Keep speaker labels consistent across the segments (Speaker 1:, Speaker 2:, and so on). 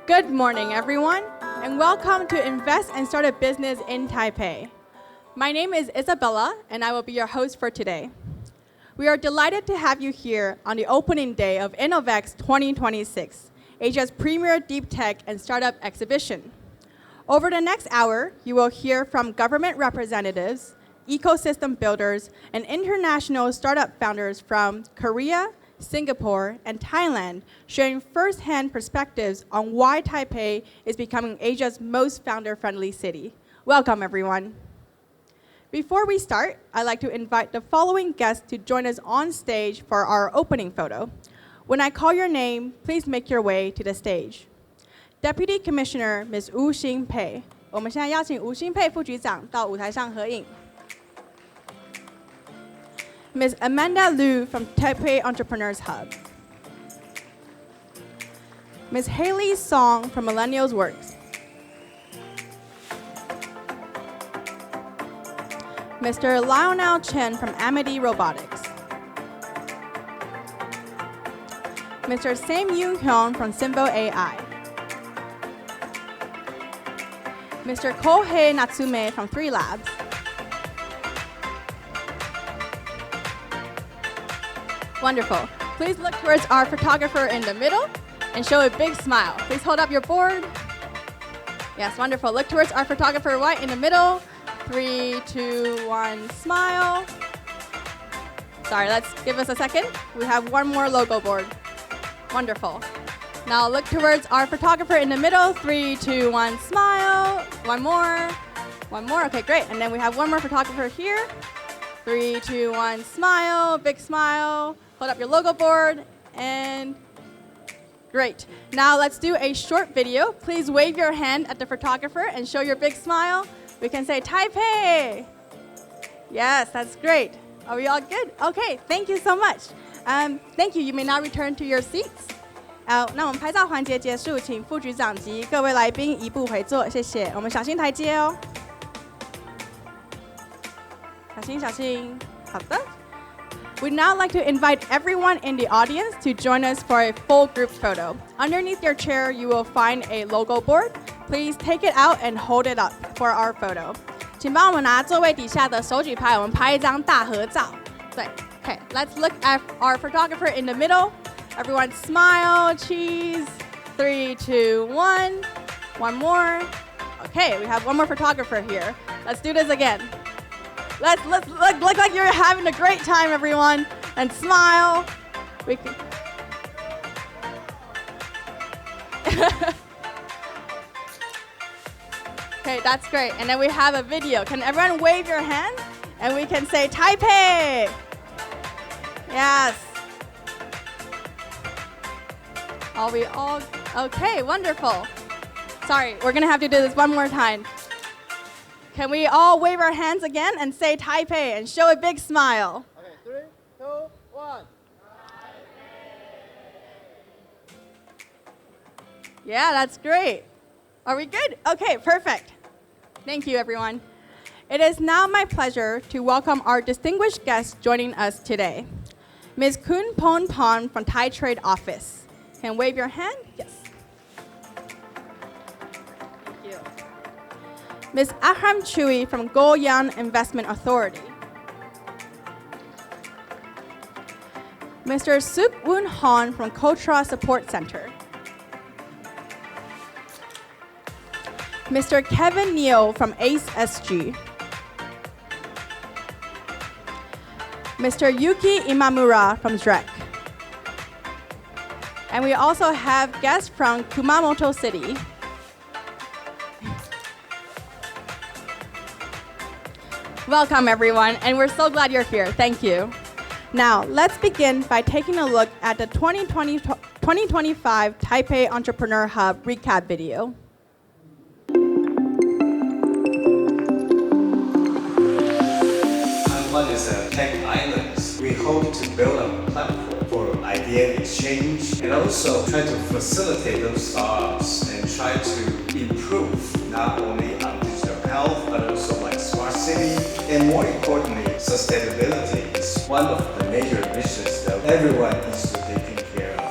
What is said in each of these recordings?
Speaker 1: Good morning, everyone, and welcome to Invest and Start a Business in Taipei. My name is Isabella, and I will be your host for today. We are delighted to have you here on the opening day of InnoVEX 2026, Asia's premier deep tech and startup exhibition. Over the next hour, you will hear from government representatives, ecosystem builders, and international startup founders from Korea, Singapore, and Thailand, sharing first-hand perspectives on why Taipei is becoming Asia's most founder-friendly city. Welcome, everyone. Before we start, I'd like to invite the following guests to join us on stage for our opening photo. When I call your name, please make your way to the stage. Deputy Commissioner Ms. Wu Xin-pei，我们现在邀请吴欣佩副局长到舞台上合影。Ms. Amanda Liu from Taipei Entrepreneurs Hub. Ms. Hailey Song from Millennials Works. Mr. Lionel Chen from Amity Robotics. Mr. Saim Yeong from Synvo AI. Mr. Kouhei Natsume from 3 Labs. Wonderful. Please look towards our photographer in the middle and show a big smile. Please hold up your board. Yes, wonderful. Look towards our photographer right in the middle. 3, 2, 1, smile. Sorry, let's give us a second. We have one more logo board. Wonderful. Now look towards our photographer in the middle. 3, 2, 1, smile. One more. One more. Okay, great. And then we have one more photographer here. 3, 2, 1, smile. Big smile. Hold up your logo board. And great. Now let's do a short video. Please wave your hand at the photographer and show your big smile. We can say Taipei. Yes, that's great. Are we all good? Okay, thank you so much. Thank you. You may now return to your seats. 那我们拍照环节结束，请副局长及各位来宾移步回座，谢谢。我们小心台阶哦。小心，小心。好的。We'd now like to invite everyone in the audience to join us for a full group photo. Underneath your chair, you will find a logo board. Please take it out and hold it up for our photo. 请帮我们拿座位底下的手举牌，我们拍一张大合照。对 ，Okay, let's look at our photographer in the middle. Everyone smile, cheese. 3, 2, 1. One more. Okay, we have one more photographer here. Let's do this again. Let's look like you're having a great time, everyone, and smile. We can. Okay, that's great. And then we have a video. Can everyone wave your hand? And we can say Taipei. Yes. Are we all okay? Wonderful. Sorry, we're gonna have to do this one more time. Can we all wave our hands again and say Taipei and show a big smile?
Speaker 2: Okay, 3, 2, 1.
Speaker 1: Yeah, that's great. Are we good? Okay, perfect. Thank you, everyone. It is now my pleasure to welcome our distinguished guests joining us today. Ms. Kun Pon Pon from Thai Trade Office. Can wave your hand? Yes. Ms. Ahram Chui from Goyan Investment Authority. Mr. Suk Woon Han from Kotra Support Center. Mr. Kevin Neo from ACE SG. Mr. Yuki Imamura from DREC. And we also have guests from Kumamoto City. Welcome, everyone, and we're so glad you're here. Thank you. Now, let's begin by taking a look at the 2025 Taipei Entrepreneur Hub recap video.
Speaker 3: Taiwan is a tech island. We hope to build a platform for idea exchange and also try to facilitate those startups and try to improve not only on digital health but also like smart city. And more importantly, sustainability is one of the major missions that everyone needs to take care of.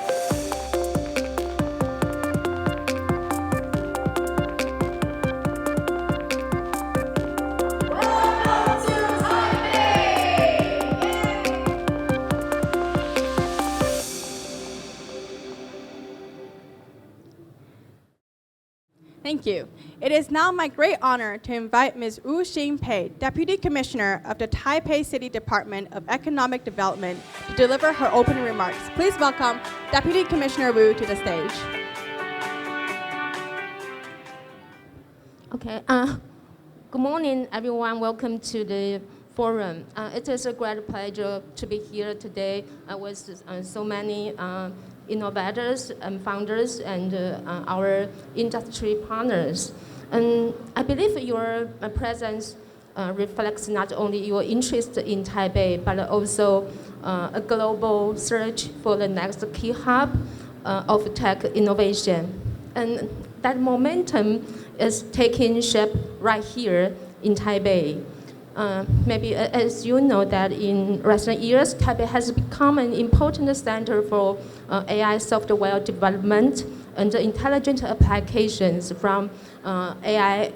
Speaker 1: Thank you. It is now my great honor to invite Ms. Wu Xing-pei, Deputy Commissioner of the Taipei City Department of Economic Development, to deliver her opening remarks. Please welcome Deputy Commissioner Wu to the stage.
Speaker 4: Okay. Good morning, everyone. Welcome to the forum. It is a great pleasure to be here today with so many innovators and founders and our industry partners. And I believe your presence reflects not only your interest in Taipei, but also a global search for the next key hub of tech innovation. And that momentum is taking shape right here in Taipei. Maybe as you know that in recent years, Taipei has become an important center for AI software development and intelligent applications from AI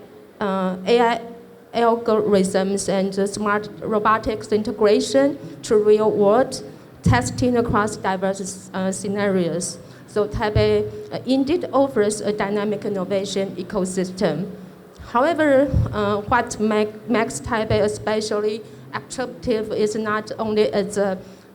Speaker 4: algorithms and smart robotics integration to real-world testing across diverse scenarios. So Taipei indeed offers a dynamic innovation ecosystem. However, what makes Taipei especially attractive is not its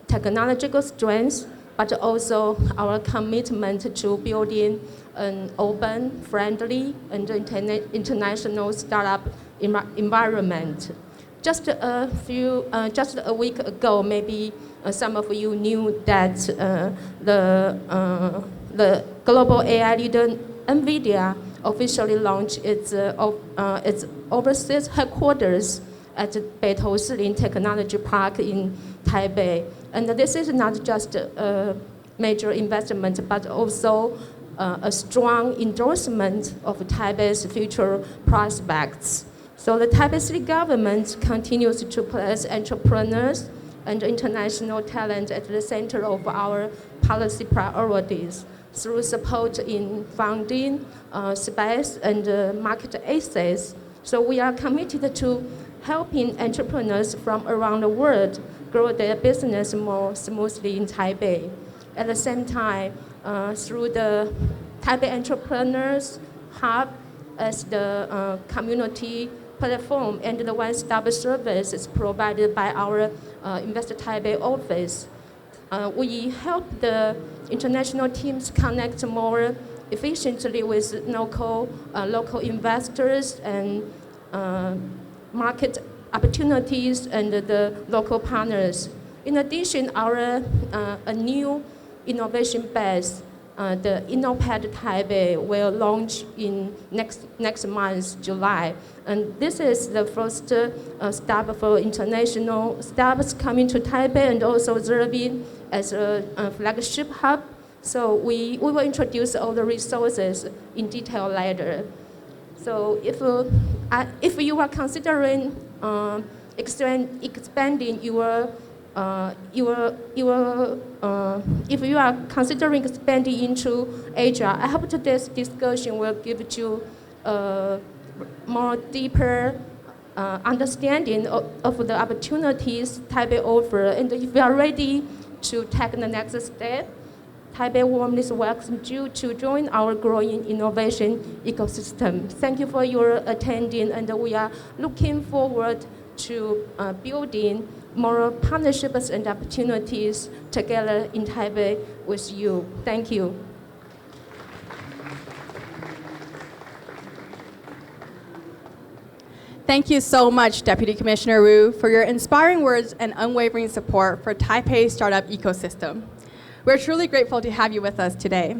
Speaker 4: technological strength, but also our commitment to building an open, friendly, and international startup environment. Just a week ago, maybe some of you knew that the global AI leader NVIDIA officially launched its overseas headquarters at Beito Hsin Technology Park in Taipei. And this is not just a major investment, but also a strong endorsement of Taipei's future prospects. So the Taipei City government continues to place entrepreneurs and international talent at the center of our policy priorities through support in funding, space, and market access. So we are committed to helping entrepreneurs from around the world grow their business more smoothly in Taipei. At the same time, through the Taipei Entrepreneurs Hub as the community platform and the one-stop services provided by our Invest Taipei office, we help the international teams connect more efficiently with local investors and market opportunities and the local partners. In addition, a new innovation base, the InnoPad Taipei, will launch in next month, July. And this is the first step for international startups coming to Taipei and also serving as a flagship hub. So we will introduce all the resources in detail later. So if you are considering expanding if you are considering expanding into Asia, I hope today's discussion will give you a more deeper understanding of the opportunities Taipei offers. And if you are ready to take the next step, Taipei warmly welcomes you to join our growing innovation ecosystem. Thank you for your attending, and we are looking forward to building more partnerships and opportunities together in Taipei with you. Thank you.
Speaker 1: Thank you so much, Deputy Commissioner Wu, for your inspiring words and unwavering support for Taipei's startup ecosystem. We're truly grateful to have you with us today.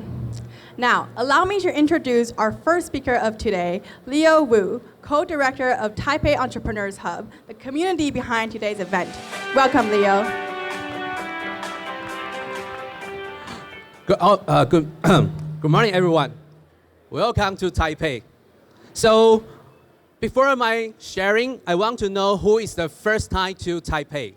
Speaker 1: Now, allow me to introduce our first speaker of today, Leo Wu, co-director of Taipei Entrepreneurs Hub, the community behind today's event. Welcome, Leo.
Speaker 5: Good morning, everyone. Welcome to Taipei. So, before my sharing, I want to know who is the first time to Taipei.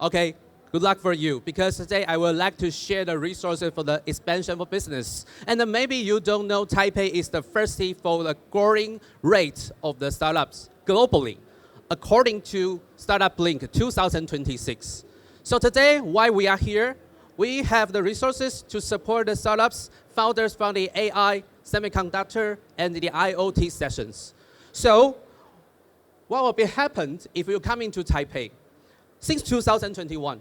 Speaker 5: Okay. Good luck for you, because today I would like to share the resources for the expansion for business. And then maybe you don't know Taipei is the first city for the growing rate of the startups globally, according to Startup Link 2026. So today, why we are here, we have the resources to support the startups, founders from the AI, semiconductor, and the IoT sessions. So what will be happened if you come into Taipei? Since 2021,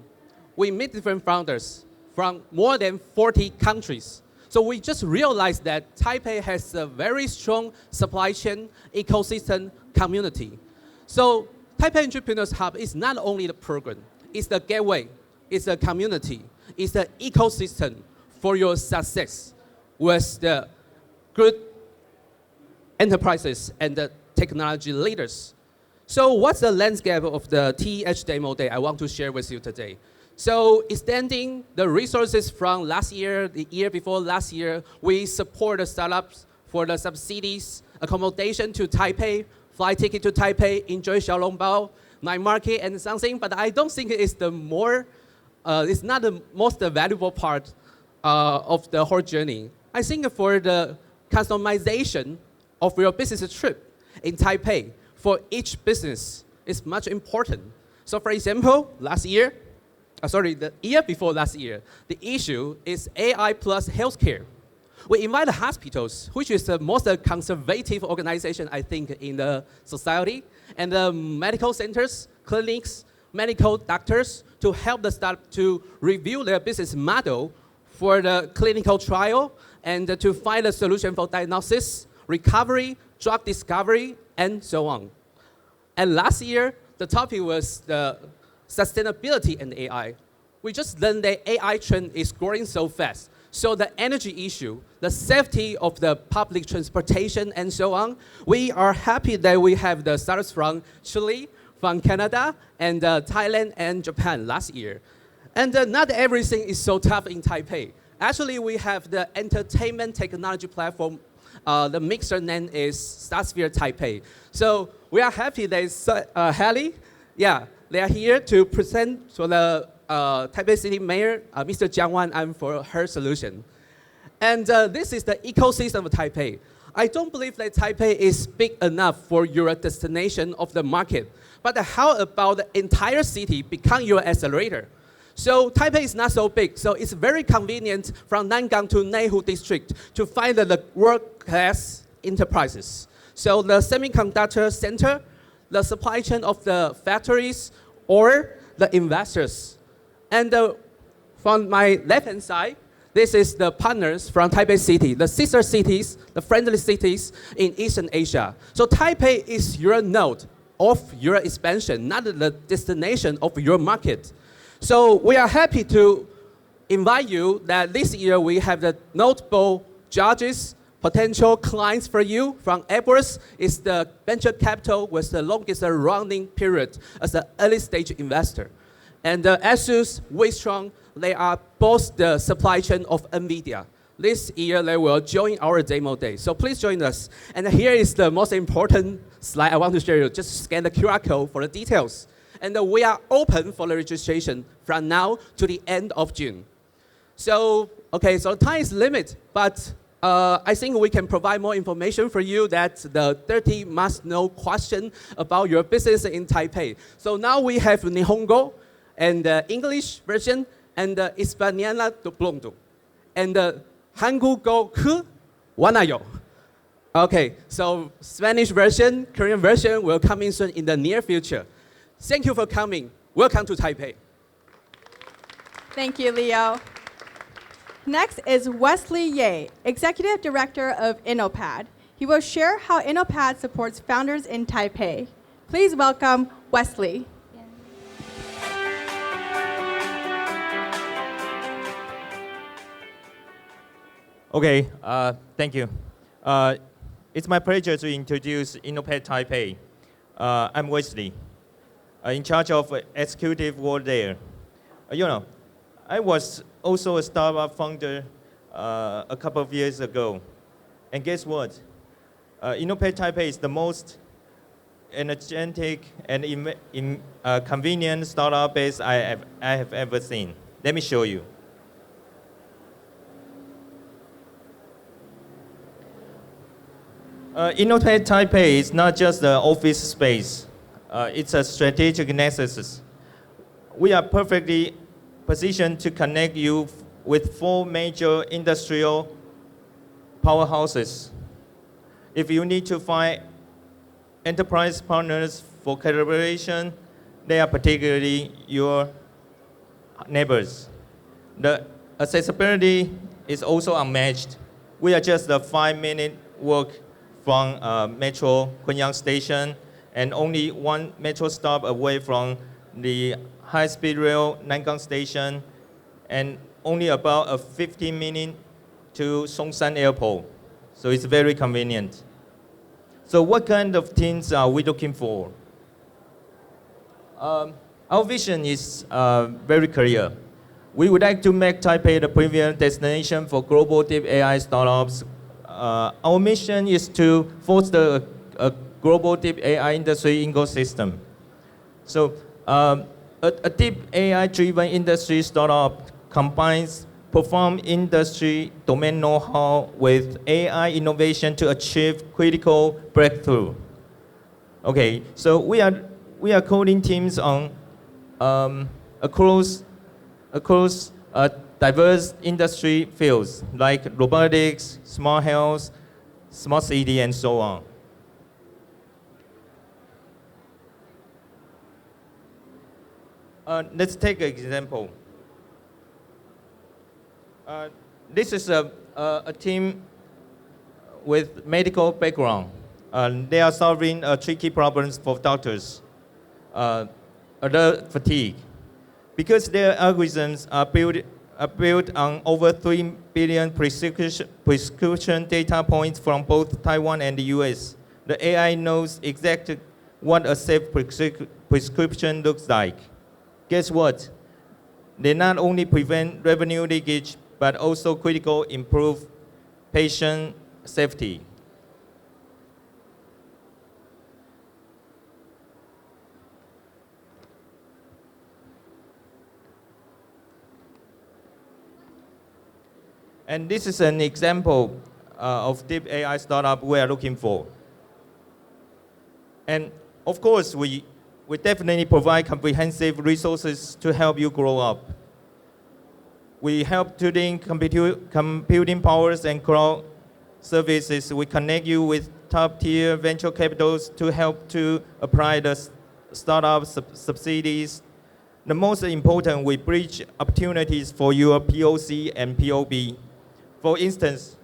Speaker 5: we meet different founders from more than 40 countries. So we just realized that Taipei has a very strong supply chain ecosystem community. So Taipei Entrepreneurs Hub is not only the program, it's the gateway, it's the community, it's the ecosystem for your success with the good enterprises and the technology leaders. So what's the landscape of the TEH Demo Day I want to share with you today? So extending the resources from last year, the year before last year, we support the startups for the subsidies, accommodation to Taipei, flight ticket to Taipei, enjoy Xiaolongbao, night market and something, but I don't think it's it's not the most valuable part of the whole journey. I think for the customization of your business trip in Taipei for each business is much important. So for example, the year before last year, the issue is AI plus healthcare. We invite the hospitals, which is the most conservative organization, I think, in the society, and the medical centers, clinics, medical doctors to help the startup to review their business model for the clinical trial and to find a solution for diagnosis, recovery, drug discovery, and so on. And last year, the topic was the sustainability and AI. We just learned that AI trend is growing so fast. So the energy issue, the safety of the public transportation and so on, we are happy that we have the startups from Chile, from Canada, and Thailand and Japan last year. And not everything is so tough in Taipei. Actually, we have the entertainment technology platform. The mixer name is Starsphere Taipei. So we are happy that Hailey, they are here to present to the Taipei City Mayor, Mr. Jiang Wan, for her solution. And this is the ecosystem of Taipei. I don't believe that Taipei is big enough for your destination of the market. But how about the entire city become your accelerator? So Taipei is not so big, so it's very convenient from Nangang to Neihu district to find the world-class enterprises. So the semiconductor center, the supply chain of the factories, or the investors. And from my left-hand side, this is the partners from Taipei City, the sister cities, the friendly cities in Eastern Asia. So Taipei is your node of your expansion, not the destination of your market. So we are happy to invite you that this year we have the notable judges, potential clients for you. From Edwards is the venture capital with the longest running period as an early stage investor. And Asus, Wistron, they are both the supply chain of NVIDIA. This year they will join our demo day. So please join us. And here is the most important slide I want to share you. Just scan the QR code for the details. And we are open for the registration from now to the end of June. So, okay, so time is limited, but I think we can provide more information for you that the 30 must-know question about your business in Taipei. So now we have Nihongo and English version and Española Dublondu. And Hangugo Ku Wanayo. Okay, so Spanish version, Korean version will come in soon in the near future. Thank you for coming. Welcome to Taipei.
Speaker 1: Thank you, Leo. Next is Wesley Ye, Executive Director of InnoPad. He will share how InnoPad supports founders in Taipei. Please welcome Wesley.
Speaker 6: Okay, thank you. It's my pleasure to introduce InnoPad Taipei. I'm Wesley, in charge of executive work there. I was also a startup founder a couple of years ago. And guess what? InnoPad Taipei is the most energetic and convenient startup base I have ever seen. Let me show you. InnoPad Taipei is not just an office space. It's a strategic nexus. We are perfectly positioned to connect you with 4 major industrial powerhouses. If you need to find enterprise partners for collaboration, they are particularly your neighbors. The accessibility is also unmatched. We are just a 5-minute walk from Metro Kunyang Station and only one metro stop away from the high-speed rail Nangang Station and only about a 15-minute to Songshan Airport. So it's very convenient. So what kind of things are we looking for? Our vision is very clear. We would like to make Taipei the premier destination for global deep AI startups. Our mission is to foster a global deep AI industry ecosystem. So a deep AI-driven industry startup combines profound industry domain know-how with AI innovation to achieve critical breakthrough. Okay, so we are coding teams on across diverse industry fields like robotics, smart health, smart city, and so on. Let's take an example. This is a team with medical background. They are solving tricky problems for doctors, alert fatigue. Because their algorithms are built on over 3 billion prescription data points from both Taiwan and the US, the AI knows exactly what a safe prescription looks like. Guess what? They not only prevent revenue leakage, but also critical improve patient safety. And this is an example of deep AI startup we are looking for. And of course, we definitely provide comprehensive resources to help you grow up. We help to link computing powers and cloud services. We connect you with top-tier venture capitals to help to apply the startup subsidies. The most important, we bridge opportunities for your POC and POB. For instance,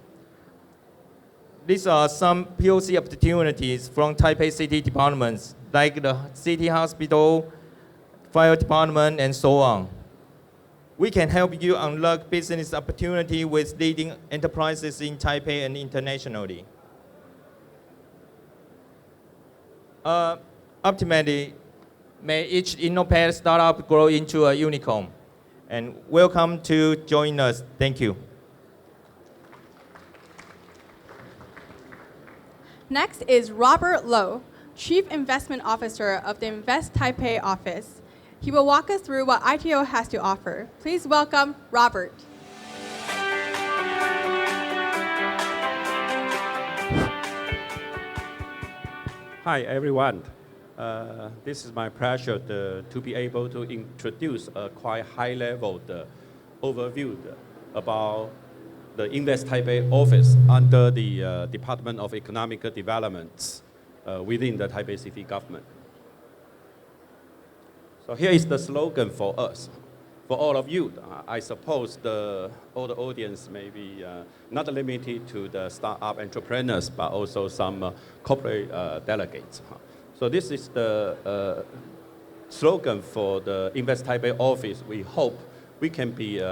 Speaker 6: these are some POC opportunities from Taipei city departments, like the city hospital, fire department, and so on. We can help you unlock business opportunity with leading enterprises in Taipei and internationally. Ultimately, may each InnoPad startup grow into a unicorn. And welcome to join us. Thank you.
Speaker 1: Next is Robert Lowe, Chief Investment Officer of the Invest Taipei office. He will walk us through what ITO has to offer. Please welcome Robert.
Speaker 7: Hi, everyone. This is my pleasure to be able to introduce a quite high-level overview about the Invest Taipei office under the Department of Economic Development within the Taipei City government. So here is the slogan for us, for all of you. I suppose all the audience may be not limited to the startup entrepreneurs, but also some corporate delegates. So this is the slogan for the Invest Taipei office. We hope we can be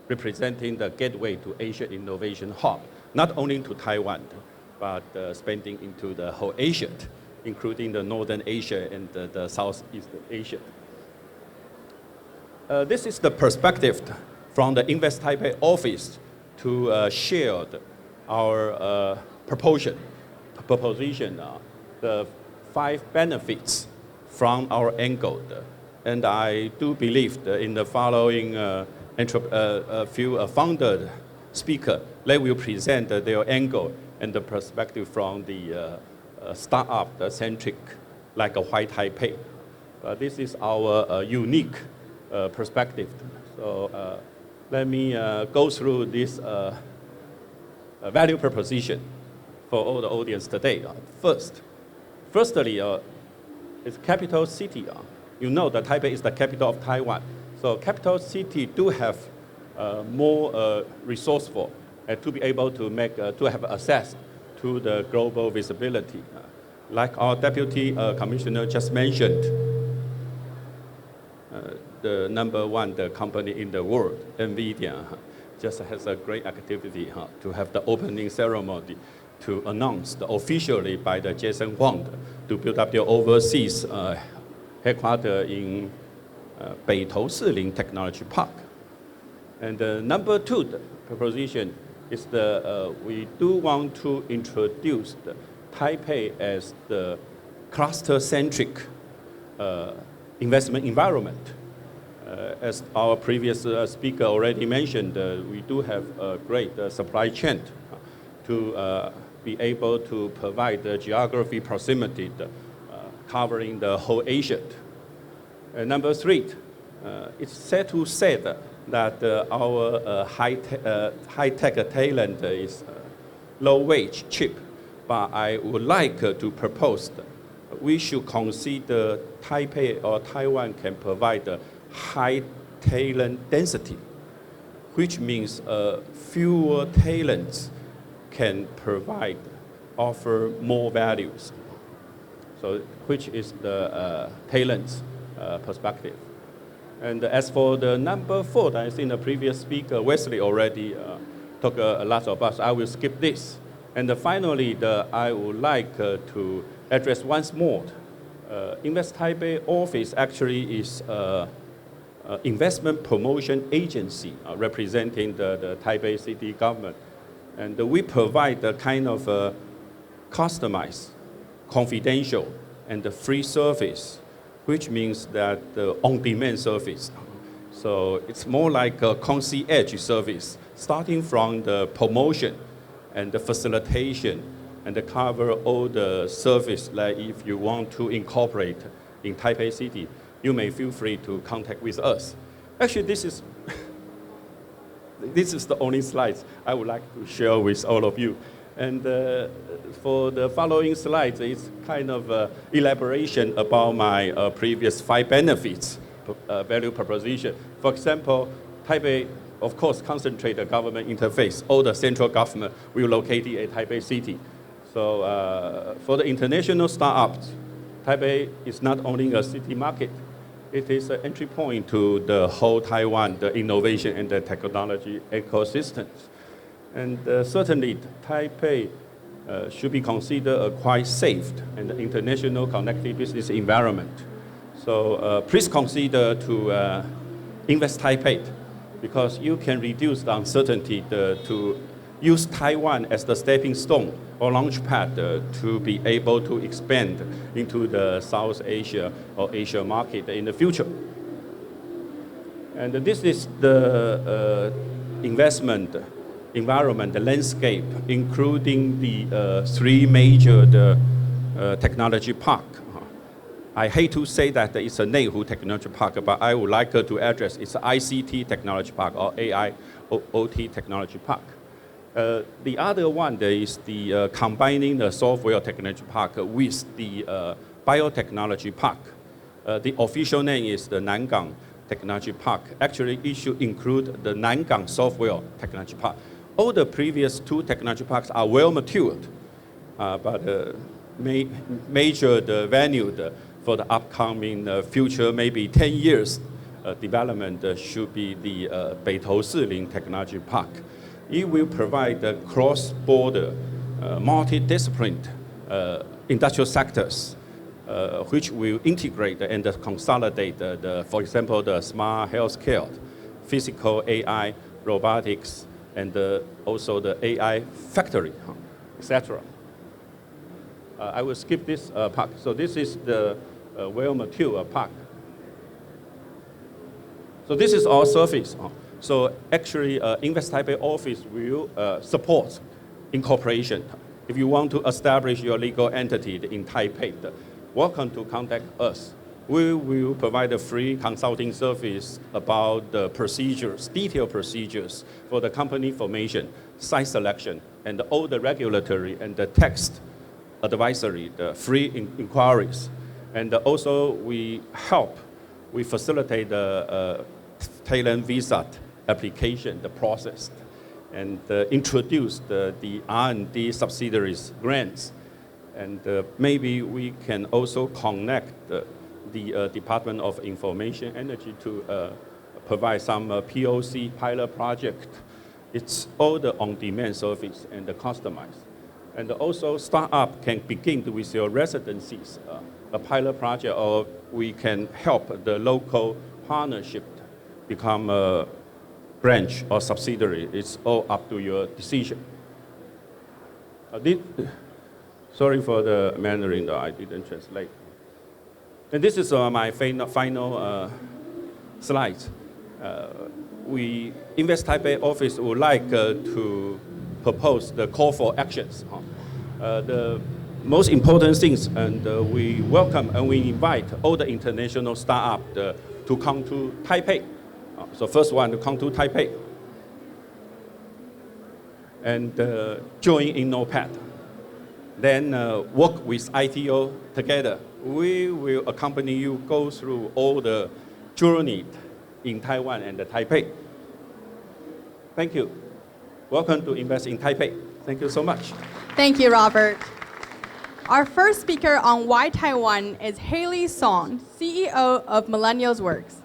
Speaker 7: representing the gateway to Asia Innovation Hub, not only to Taiwan, but expanding into the whole Asia, including the Northern Asia and the Southeast Asia. This is the perspective from the Invest Taipei office to share our proposition, the 5 benefits from our angle. And I do believe that in the following a few founder speakers, they will present their angle and the perspective from the startup, the centric, like a White Taipei. This is our unique perspective. So let me go through this value proposition for all the audience today. Firstly, it's capital city. You know that Taipei is the capital of Taiwan. So capital city do have more resourceful to be able to make, to have access to the global visibility. Like our deputy commissioner just mentioned, the #1 the company in the world, NVIDIA, just has a great activity to have the opening ceremony to announce officially by the Jason Huang to build up their overseas headquarters in Beitou Silin Technology Park. And #2 proposition is we do want to introduce Taipei as the cluster-centric investment environment. As our previous speaker already mentioned, we do have a great supply chain to be able to provide the geography proximity covering the whole Asia. #3, it's sad to say that our high-tech talent is low-wage, cheap. But I would like to propose that we should consider Taipei or Taiwan can provide high talent density, which means fewer talents can offer more values. So, which is the talents perspective. And as for the #4, I think the previous speaker, Wesley, already talked a lot about. I will skip this. And finally, I would like to address once more. Invest Taipei office actually is investment promotion agency representing the Taipei city government. And we provide the kind of customized, confidential, and the free service, which means that the on-demand service. So it's more like a concierge service, starting from the promotion and the facilitation and the cover all the service. Like if you want to incorporate in Taipei City, you may feel free to contact with us. Actually, this is the only slides I would like to share with all of you. And for the following slides, it's kind of elaboration about my previous 5 benefits, value proposition. For example, Taipei, of course, concentrate the government interface. All the central government will locate at Taipei City. So for the international startups, Taipei is not only a city market, it is an entry point to the whole Taiwan, the innovation and the technology ecosystems. And certainly, Taipei should be considered a quite safe and international connected business environment. So please consider to invest Taipei, because you can reduce the uncertainty to use Taiwan as the stepping stone or launchpad to be able to expand into the South Asia or Asia market in the future. And this is the investment environment, the landscape, including the 3 major technology park. I hate to say that it's a Neihu Technology Park, but I would like to address it's ICT Technology Park or AI OT Technology Park. The other one is the combining the software technology park with the biotechnology park. The official name is the Nangang Technology Park. Actually, it should include the Nangang Software Technology Park. All the previous 2 technology parks are well matured, but major venue for the upcoming future, maybe 10 years development should be the Beitou Silin Technology Park. It will provide the cross-border, multidisciplinary industrial sectors, which will integrate and consolidate, for example, the smart healthcare, physical AI, robotics, and also the AI factory, etc. I will skip this park. So this is the well-mature park. So this is our service. So actually, Invest Taipei office will support incorporation. If you want to establish your legal entity in Taipei, welcome to contact us. We will provide a free consulting service about the procedures, detailed procedures for the company formation, site selection, and all the regulatory and the text advisory, the free inquiries. And also we facilitate the talent visa application, the process, and introduce the R&D subsidiaries grants. And maybe we can also connect the Department of Information Energy to provide some POC pilot project. It's all the on-demand service and the customized. And also startup can begin with your residencies, a pilot project, or we can help the local partnership become a branch or subsidiary. It's all up to your decision. Sorry for the Mandarin, though I didn't translate. And this is my final slide. We Invest Taipei office would like to propose the call for actions. The most important things, and we welcome and we invite all the international startups to come to Taipei. So first one to come to Taipei and join InnoPad. Then work with ITO together. We will accompany you go through all the journey in Taiwan and Taipei. Thank you. Welcome to Invest in Taipei. Thank you so much.
Speaker 1: Thank you, Robert. Our first speaker on Why Taiwan is Hailey Song, CEO of Millennials Works,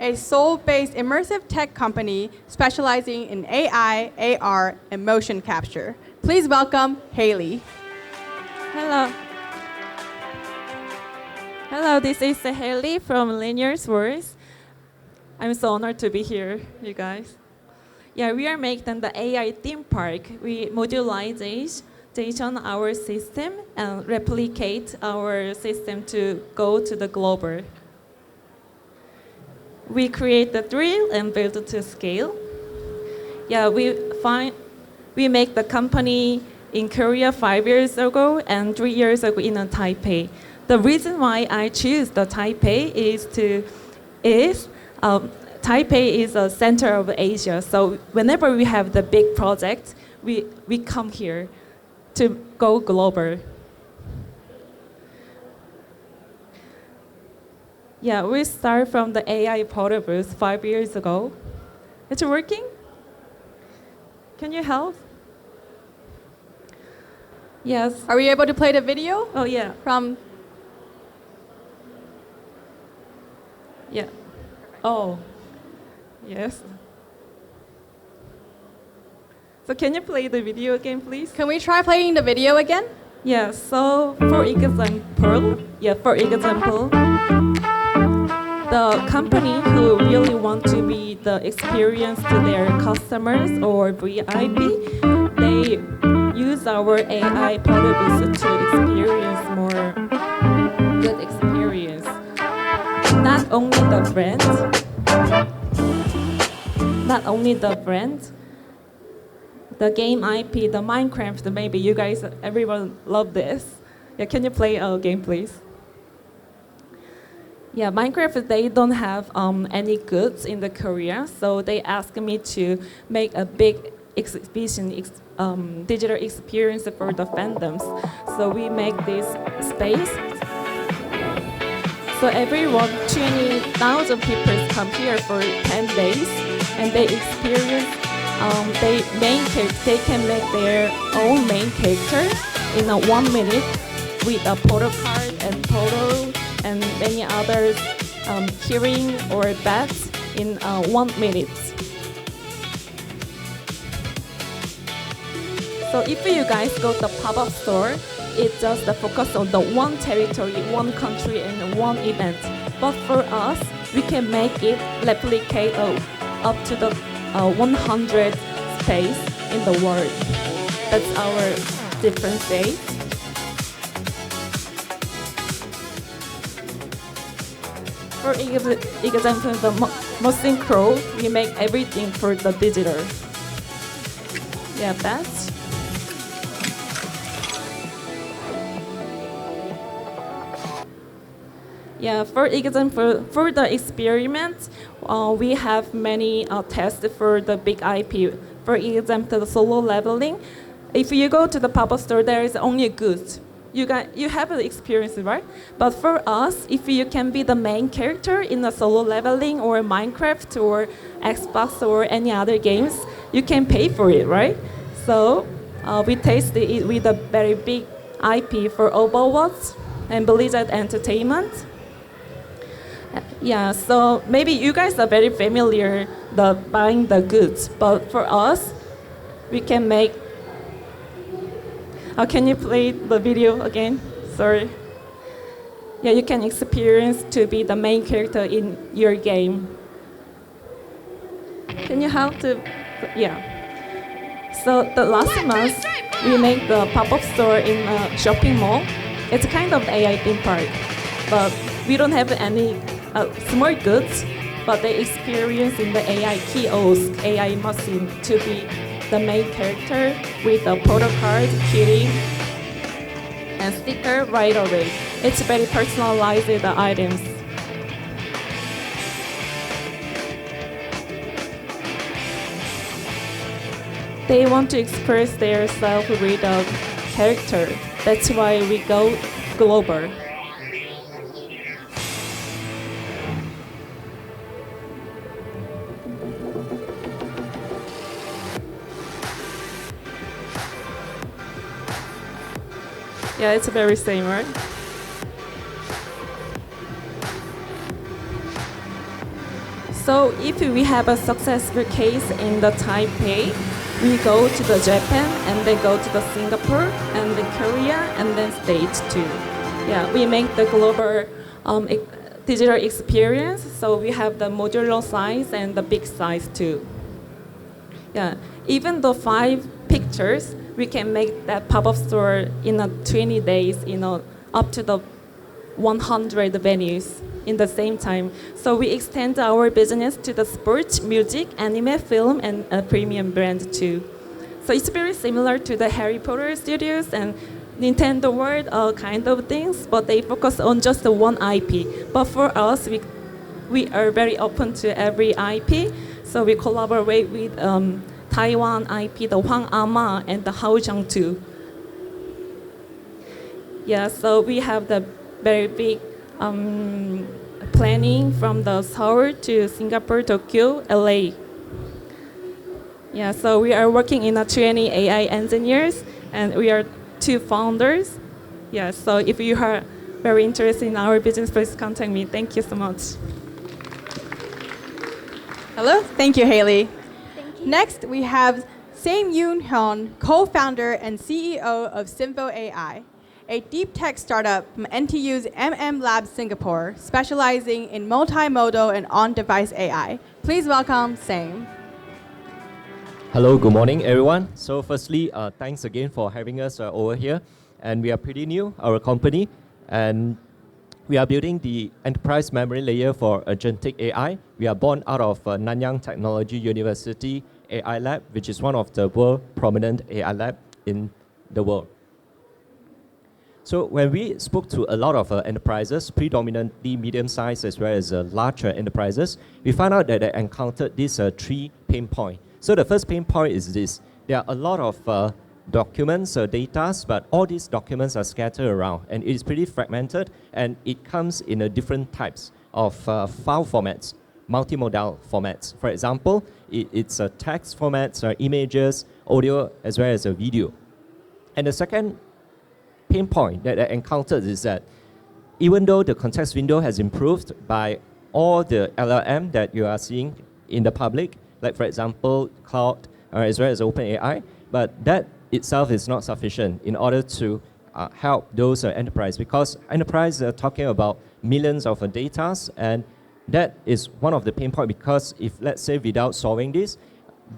Speaker 1: a Seoul-based immersive tech company specializing in AI, AR, and motion capture. Please welcome Hailey.
Speaker 8: Hello. Hello, this is Hailey from Millennials Works. I'm so honored to be here, you guys. Yeah, we are making the AI theme park. We modularize our system and replicate our system to go to the global. We create the thrill and build it to scale. Yeah, we make the company in Korea 5 years ago and 3 years ago in Taipei. The reason why I choose the Taipei is Taipei is a center of Asia. So whenever we have the big project, we come here to go global. Yeah, we start from the AI portal booth 5 years ago. It's working? Can you help? Yes.
Speaker 1: Are we able to play the video?
Speaker 8: Oh, yeah. Yeah. Oh, yes. So can you play the video again, please?
Speaker 1: Can we try playing the video again?
Speaker 8: Yeah, so for example, the company who really want to be the experience to their customers or VIP, they use our AI portables to experience more good experience. Not only the brand, the game IP, the Minecraft, maybe you guys, everyone love this. Yeah, can you play a game, please? Yeah, Minecraft, they don't have any goods in the Korea, so they asked me to make a big exhibition, digital experience for the fandoms. So we make this space. So everyone, 20,000 people come here for 10 days, and they experience, they can make their own main character in 1 minute with a portal card and portal and many others hearing or bats in 1 minute. So if you guys go to the pop-up store, it just focus on the one territory, one country, and one event. But for us, we can make it replicate up to the 100 space in the world. That's our difference. For example, the Motion Crow, we make everything for the digital. Yeah, that's. Yeah, for example, for the experiment, we have many tests for the big IP. For example, the solo leveling. If you go to the pop-up store, there is only goods. You have the experience, right? But for us, if you can be the main character in a solo leveling or Minecraft or Xbox or any other games, you can pay for it, right? So we tested it with a very big IP for Overwatch and Blizzard Entertainment. Yeah, so maybe you guys are very familiar buying the goods, but for us, we can make. Can you play the video again? Sorry. Yeah, you can experience to be the main character in your game. Can you help to? Yeah. So the last month, we made the pop-up store in a shopping mall. It's kind of AI theme park, but we don't have any smart goods, but they experience in the AI kiosk, AI machine to be the main character with a photo card, kitty, and sticker right away. It's very personalized items. They want to express their self with a character. That's why we go global. Yeah, it's very same, right? So if we have a successful case in the Taipei, we go to the Japan and then go to the Singapore and then Korea and then States too. Yeah, we make the global digital experience. So we have the modular size and the big size too. Yeah, even the 5 pictures, we can make that pop-up store in 20 days, up to the 100 venues in the same time. So we extend our business to the sports, music, anime, film, and a premium brand too. So it's very similar to the Harry Potter studios and Nintendo World, kind of things, but they focus on just the one IP. But for us, we are very open to every IP. So we collaborate with Taiwan IP, the Huang Ama and the Haojiang too. Yeah, so we have the very big planning from the Seoul to Singapore, Tokyo, LA. Yeah, so we are working in a 20 AI engineers, and we are 2 founders. Yeah, so if you are very interested in our business, please contact me. Thank you so much.
Speaker 1: Hello, thank you, Hailey. Next, we have Saim Yeong, co-founder and CEO of Synvo AI, a deep tech startup from NTU's Lab Singapore, specializing in multimodal and on-device AI. Please welcome Saim.
Speaker 9: Hello, good morning, everyone. So firstly, thanks again for having us over here. And we are pretty new, our company, and we are building the enterprise memory layer for agentic AI. We are born out of Nanyang Technology University AI Lab, which is one of the world prominent AI lab in the world. So when we spoke to a lot of enterprises, predominantly medium-sized as well as larger enterprises, we found out that they encountered these 3 pain points. So the first pain point is this. There are a lot of documents or data, but all these documents are scattered around, and it is pretty fragmented, and it comes in different types of file formats, multimodal formats. For example, it's text formats, images, audio, as well as a video. And the second pain point that I encountered is that even though the context window has improved by all the LLM that you are seeing in the public, like for example, Cloud, as well as OpenAI, but that itself is not sufficient in order to help those enterprise, because enterprise are talking about millions of data, and that is one of the pain points, because if, let's say, without solving this,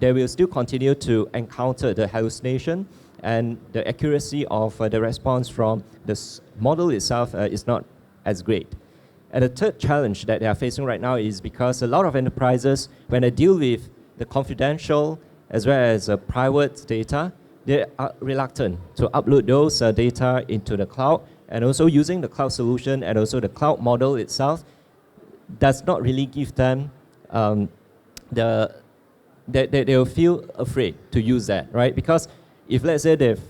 Speaker 9: they will still continue to encounter the hallucination, and the accuracy of the response from the model itself is not as great. And the third challenge that they are facing right now is because a lot of enterprises, when they deal with the confidential as well as private data, they are reluctant to upload those data into the cloud, and also using the cloud solution and also the cloud model itself does not really give them they'll feel afraid to use that, right? Because if let's say they've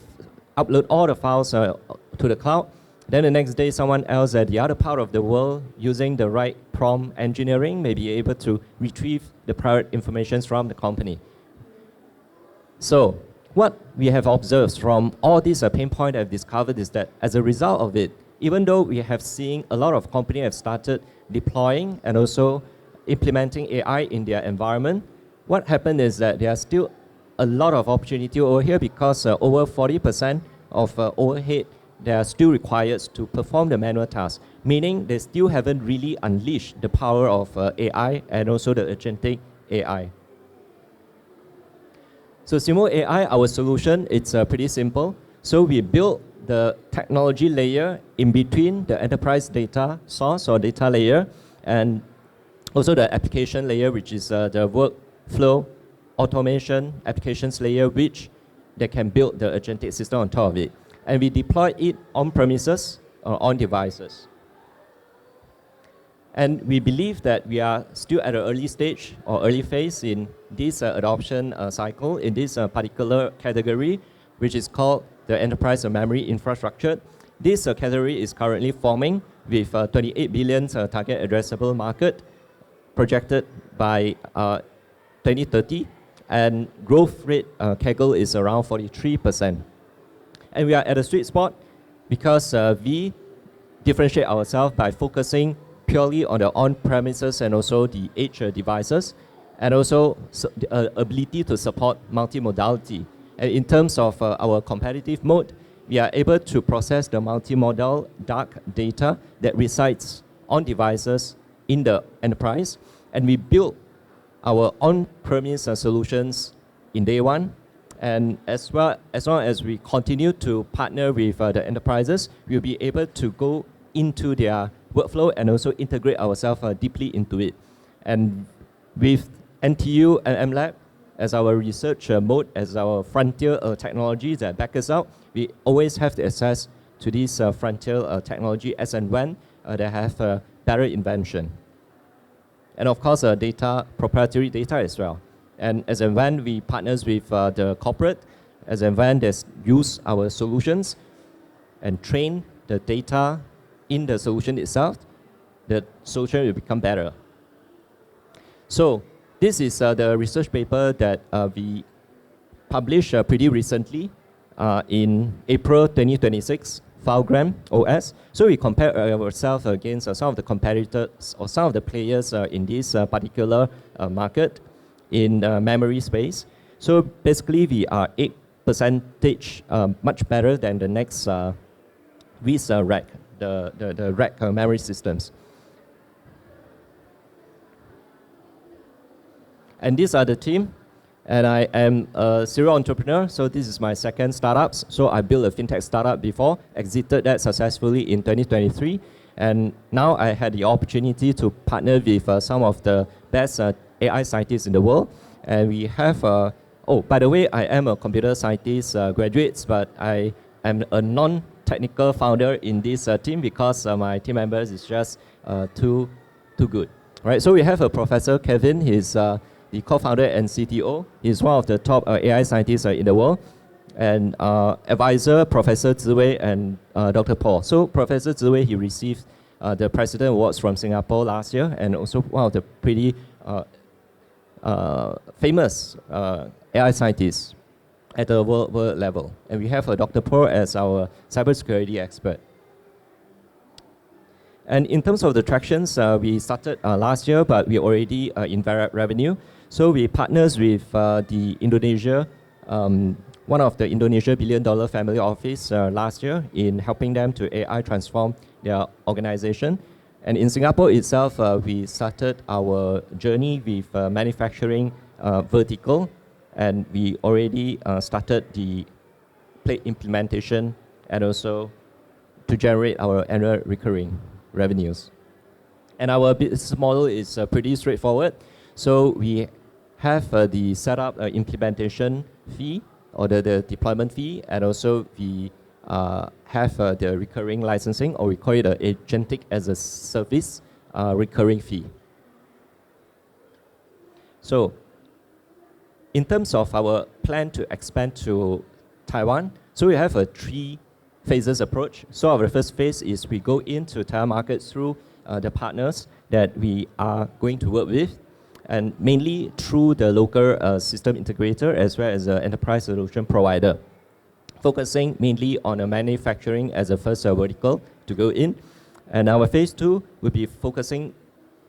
Speaker 9: upload all the files to the cloud, then the next day someone else at the other part of the world using the right prompt engineering may be able to retrieve the private information from the company. So what we have observed from all these pain points I've discovered is that as a result of it, even though we have seen a lot of companies have started deploying and also implementing AI in their environment, what happened is that there are still a lot of opportunity over here because over 40% of overhead they are still required to perform the manual tasks, meaning they still haven't really unleashed the power of AI and also the agentic AI. So Synvo AI, our solution, it's pretty simple. So we built the technology layer in between the enterprise data source or data layer and also the application layer, which is the workflow automation applications layer, which they can build the agentic system on top of it. And we deploy it on premises or on devices. And we believe that we are still at an early stage or early phase in this adoption cycle in this particular category, which is called the enterprise memory infrastructure. This category is currently forming with 28 billion target addressable market projected by 2030, and growth rate CAGR is around 43%. And we are at a sweet spot because we differentiate ourselves by focusing purely on the on-premises and also the edge devices, and also the ability to support multimodality. And in terms of our competitive mode, we are able to process the multimodal dark data that resides on devices in the enterprise, and we build our on-premise solutions in day one. And as long as we continue to partner with the enterprises, we'll be able to go into their workflow and also integrate ourselves deeply into it. And with NTU and MLab as our research mode, as our frontier technologies that back us up, we always have the access to these frontier technology as and when they have better invention. And of course, data, proprietary data as well. And as and when we partners with the corporate, as and when they use our solutions and train the data in the solution itself, the solution will become better. So this is the research paper that we published pretty recently in April 2026, FileGram OS. So we compare ourselves against some of the competitors or some of the players in this particular market in the memory space. So basically we are 8% much better than the next with rack, the rack memory systems. And these are the team. And I am a serial entrepreneur, so this is my second startup. So I built a fintech startup before, exited that successfully in 2023. And now I had the opportunity to partner with some of the best AI scientists in the world. And we have, oh, by the way, I am a computer scientist graduate, but I am a non-technical founder in this team because my team members is just too good. Right, so we have a Professor Kevin, he's the co-founder and CTO. He's one of the top AI scientists in the world. And advisor, Professor Ziwei and Dr. Paul. So Professor Ziwei, he received the President Awards from Singapore last year, and also one of the pretty famous AI scientists at the world level. And we have Dr. Paul as our cybersecurity expert. And in terms of the tractions, we started last year, but we already in revenue. So we partners with the Indonesia, one of the Indonesia billion-dollar family office last year in helping them to AI transform their organization. And in Singapore itself, we started our journey with manufacturing vertical, and we already started the plate implementation and also to generate our annual recurring revenues. And our business model is pretty straightforward. So we have the setup implementation fee or the deployment fee, and also we have the recurring licensing, or we call it agentic as a service recurring fee. So in terms of our plan to expand to Taiwan, so we have a 3 phases approach. So our first phase is we go into Taiwan market through the partners that we are going to work with, and mainly through the local system integrator as well as the enterprise solution provider, focusing mainly on a manufacturing as a first vertical to go in. And our phase 2 will be focusing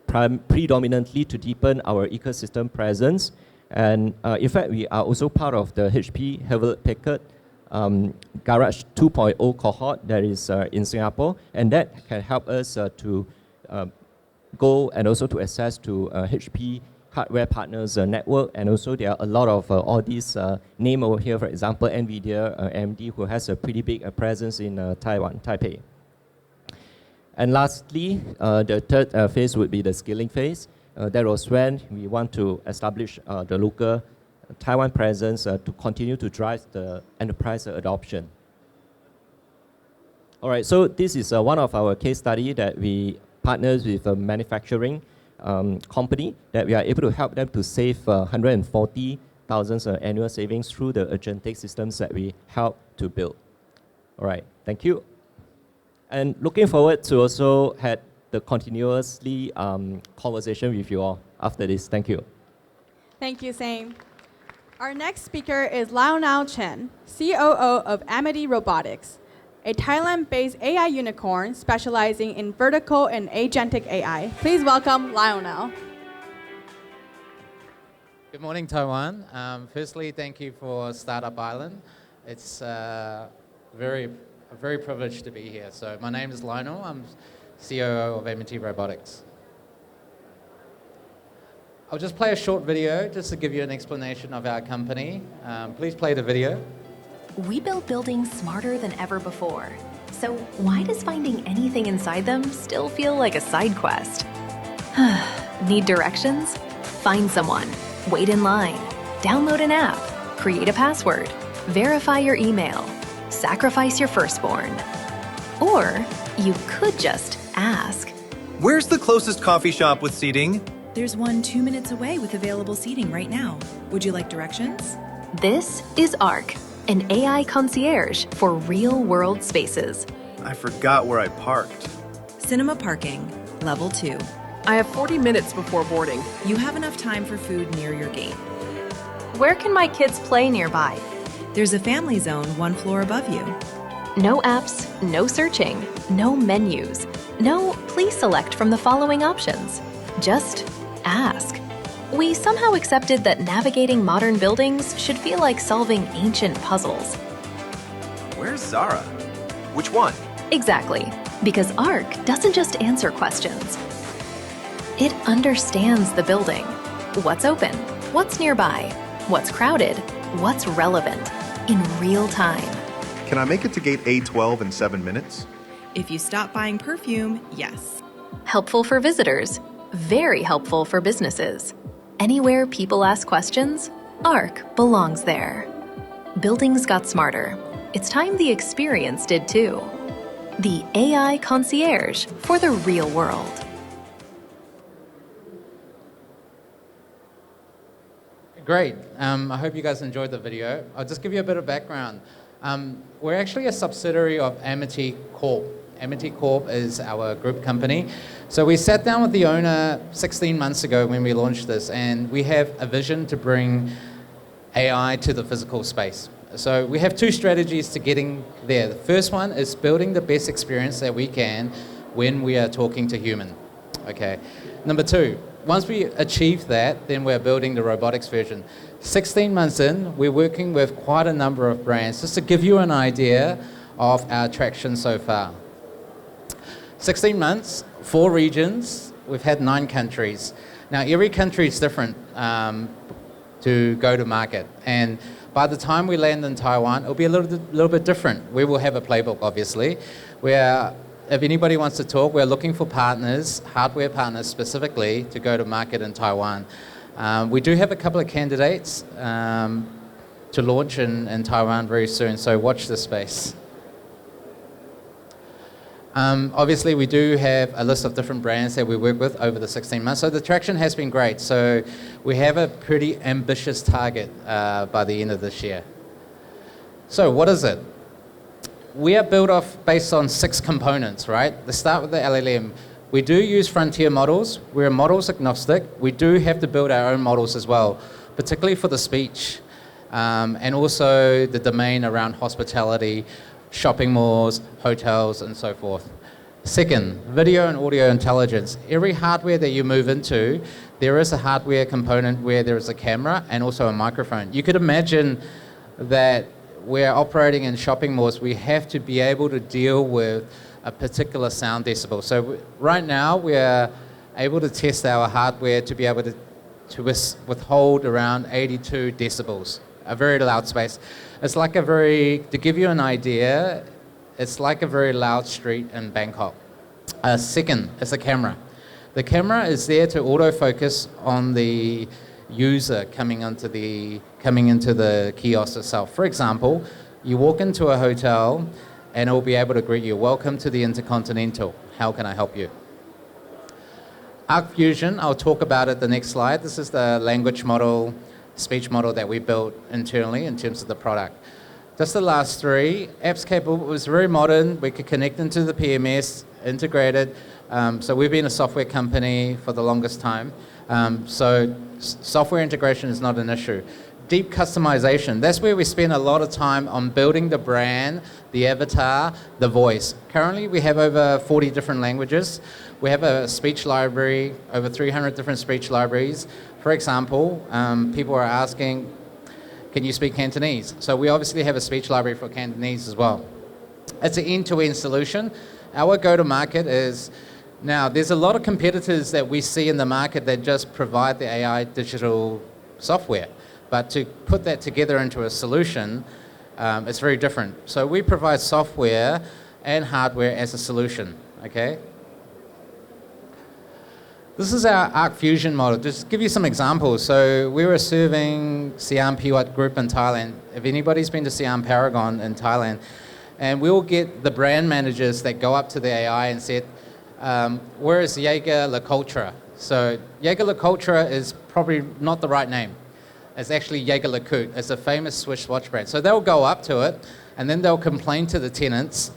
Speaker 9: predominantly to deepen our ecosystem presence. And in fact, we are also part of the HP Hewlett-Packard Garage 2.0 cohort that is in Singapore, and that can help us to go and also to access to HP hardware partners network, and also there are a lot of all these name over here, for example, NVIDIA, AMD, who has a pretty big presence in Taiwan, Taipei. And lastly, the third phase would be the scaling phase. That was when we want to establish the local Taiwan presence to continue to drive the enterprise adoption. All right, so this is one of our case study that we partners with a manufacturing company that we are able to help them to save 140,000 annual savings through the agentic systems that we help to build. All right, thank you. And looking forward to also have the continuously conversation with you all after this. Thank you.
Speaker 1: Thank you, Saim. Our next speaker is Lionel Chen, COO of Amity Robotics, a Thailand-based AI unicorn specializing in vertical and agentic AI. Please welcome Lionel.
Speaker 10: Good morning, Taiwan. Firstly, thank you for Startup Island. It's a very privileged to be here. So my name is Lionel. I'm COO of Amity Robotics. I'll just play a short video just to give you an explanation of our company. Please play the video.
Speaker 11: We build buildings smarter than ever before. So why does finding anything inside them still feel like a side quest? Need directions? Find someone. Wait in line. Download an app. Create a password. Verify your email. Sacrifice your firstborn. Or you could just ask.
Speaker 12: Where's the closest coffee shop with seating?
Speaker 13: There's one 2 minutes away with available seating right now. Would you like directions?
Speaker 11: This is ARC, an AI concierge for real-world spaces.
Speaker 12: I forgot where I parked.
Speaker 13: Cinema parking, level 2.
Speaker 14: I have 40 minutes before boarding.
Speaker 13: You have enough time for food near your gate.
Speaker 11: Where can my kids play nearby?
Speaker 13: There's a family zone 1 floor above you.
Speaker 11: No apps, no searching, no menus. No, please select from the following options. Just ask. We somehow accepted that navigating modern buildings should feel like solving ancient puzzles.
Speaker 12: Where's Zara? Which one?
Speaker 11: Exactly, because ARC doesn't just answer questions. It understands the building. What's open? What's nearby? What's crowded? What's relevant? In real time.
Speaker 12: Can I make it to gate A12 in 7 minutes?
Speaker 13: If you stop buying perfume, yes.
Speaker 11: Helpful for visitors. Very helpful for businesses. Anywhere people ask questions, ARC belongs there. Buildings got smarter. It's time the experience did too. The AI concierge for the real world.
Speaker 10: Great. I hope you guys enjoyed the video. I'll just give you a bit of background. We're actually a subsidiary of Amity Corp. Amity Corp is our group company. So we sat down with the owner 16 months ago when we launched this, and we have a vision to bring AI to the physical space. So we have 2 strategies to getting there. The first one is building the best experience that we can when we are talking to human. Okay. Number 2, once we achieve that, then we're building the robotics version. 16 months in, we're working with quite a number of brands, just to give you an idea of our traction so far. 16 months, 4 regions, we've had 9 countries. Now, every country is different to go to market. And by the time we land in Taiwan, it'll be a little bit different. We will have a playbook, obviously, where if anybody wants to talk, we're looking for partners, hardware partners specifically, to go to market in Taiwan. We do have a couple of candidates to launch in Taiwan very soon, so watch this space. Obviously, we do have a list of different brands that we work with over the 16 months, so the traction has been great. So we have a pretty ambitious target by the end of this year. So what is it? We are built off based on 6 components, right? Let's start with the LLM. We do use frontier models. We're models agnostic. We do have to build our own models as well, particularly for the speech, and also the domain around hospitality, shopping malls, hotels, and so forth. Second, video and audio intelligence. Every hardware that you move into, there is a hardware component where there is a camera and also a microphone. You could imagine that we're operating in shopping malls, we have to be able to deal with a particular sound decibel. So right now, we're able to test our hardware to be able to withhold around 82 decibels, a very loud space. It's like to give you an idea, it's like a very loud street in Bangkok. Second is the camera. The camera is there to autofocus on the user coming into the kiosk itself. For example, you walk into a hotel and it will be able to greet you. Welcome to the Intercontinental. How can I help you? Arc Fusion, I'll talk about it the next slide. This is the language model, speech model that we built internally in terms of the product. Just the last 3, apps capable, it was very modern. We could connect into the PMS, integrated. So we've been a software company for the longest time. So software integration is not an issue. Deep customization, that's where we spend a lot of time on building the brand, the avatar, the voice. Currently we have over 40 different languages. We have a speech library, over 300 different speech libraries. For example, people are asking, can you speak Cantonese? So we obviously have a speech library for Cantonese as well. It's an end-to-end solution. Our go-to-market is, now there's a lot of competitors that we see in the market that just provide the AI digital software. But to put that together into a solution, it's very different. So we provide software and hardware as a solution, okay? This is our Arc Fusion model. Just to give you some examples. So we were serving Siam Piwat Group in Thailand. If anybody's been to Siam Paragon in Thailand, and we'll get the brand managers that go up to the AI and said, where is Jaeger LeCoultre? So Jaeger LeCoultre is probably not the right name. It's actually Jaeger LeCoultre. It's a famous Swiss watch brand. So they'll go up to it, and then they'll complain to the tenants,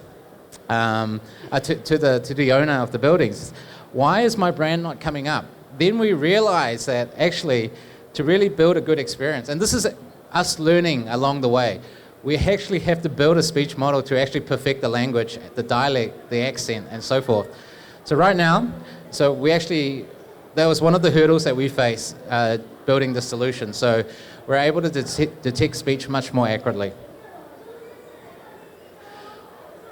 Speaker 10: to the owner of the buildings. Why is my brand not coming up? Then we realize that actually to really build a good experience, and this is us learning along the way, we actually have to build a speech model to actually perfect the language, the dialect, the accent, and so forth. So right now, that was one of the hurdles that we face building the solution. So we're able to detect speech much more accurately.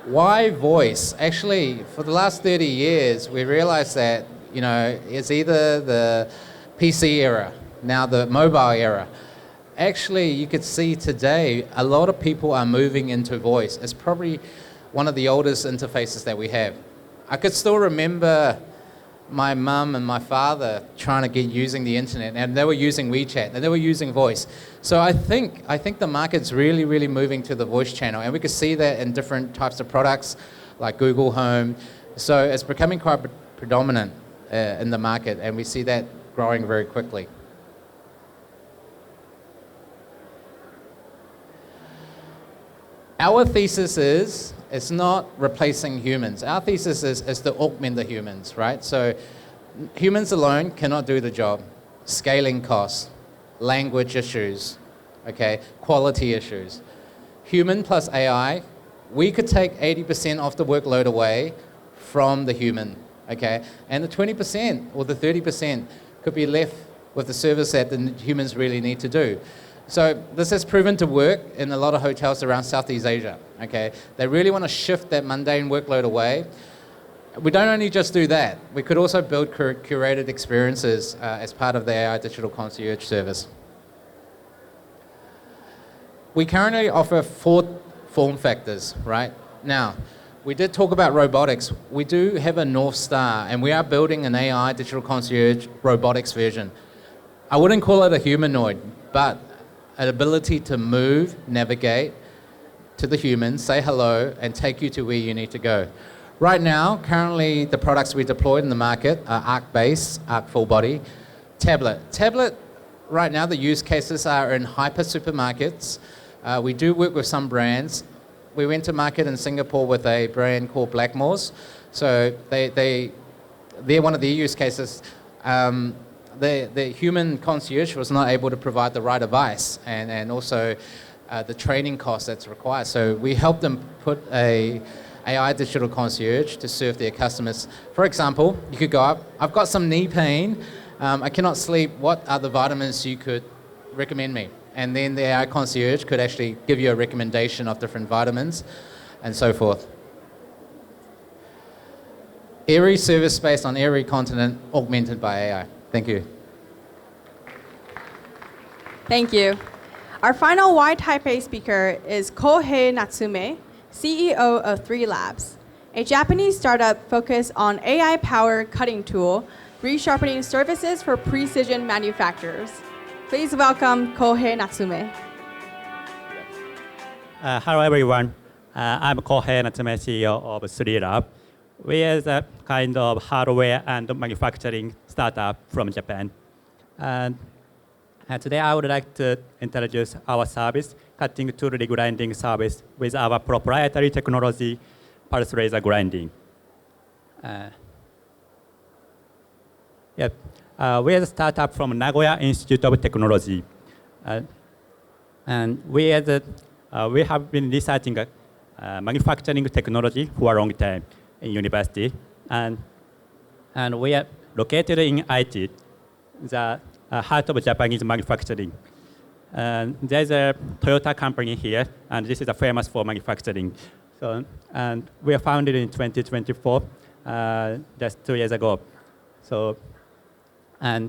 Speaker 10: Why voice? Actually, for the last 30 years, we realized that, it's either the PC era, now the mobile era. Actually, you could see today, a lot of people are moving into voice. It's probably one of the oldest interfaces that we have. I could still remember my mum and my father trying to get using the internet, and they were using WeChat, and they were using voice. So I think the market's really, really moving to the voice channel, and we can see that in different types of products like Google Home. So it's becoming quite predominant in the market, and we see that growing very quickly. Our thesis is, it's not replacing humans. Our thesis is to augment the humans, right? So humans alone cannot do the job. Scaling costs, language issues, okay, quality issues. Human plus AI, we could take 80% of the workload away from the human, okay? And the 20% or the 30% could be left with the service that the humans really need to do. So this has proven to work in a lot of hotels around Southeast Asia, okay? They really want to shift that mundane workload away. We don't only just do that, we could also build curated experiences as part of the AI Digital Concierge service. We currently offer 4 form factors, right? Now, we did talk about robotics. We do have a North Star, and we are building an AI Digital Concierge robotics version. I wouldn't call it a humanoid, but an ability to move, navigate to the human, say hello, and take you to where you need to go. Right now, currently the products we deployed in the market are Arc Base, Arc Full Body, Tablet. Tablet, right now the use cases are in hyper supermarkets. We do work with some brands. We went to market in Singapore with a brand called Blackmores. So they're one of their use cases. The human concierge was not able to provide the right advice and also the training cost that's required. So we helped them put a AI digital concierge to serve their customers. For example, you could go up, I've got some knee pain, I cannot sleep, what are the vitamins you could recommend me? And then the AI concierge could actually give you a recommendation of different vitamins and so forth. Every service based on every continent augmented by AI. Thank you.
Speaker 1: Thank you. Our final Y Taipei speaker is Kouhei Natsume, CEO of 3 Labs, a Japanese startup focused on AI-powered cutting tool, resharpening services for precision manufacturers. Please welcome Kouhei Natsume.
Speaker 15: Hello everyone. I'm Kouhei Natsume, CEO of 3 Labs. We are a kind of hardware and manufacturing startup from Japan. And today I would like to introduce our service, cutting tool regrinding service with our proprietary technology, pulse laser grinding. We are a startup from Nagoya Institute of Technology. And we have been researching manufacturing technology for a long time in university. And we are located in Aichi, the heart of Japanese manufacturing. And there's a Toyota company here, and this is famous for manufacturing. So, and we were founded in 2024, just 2 years ago. So, and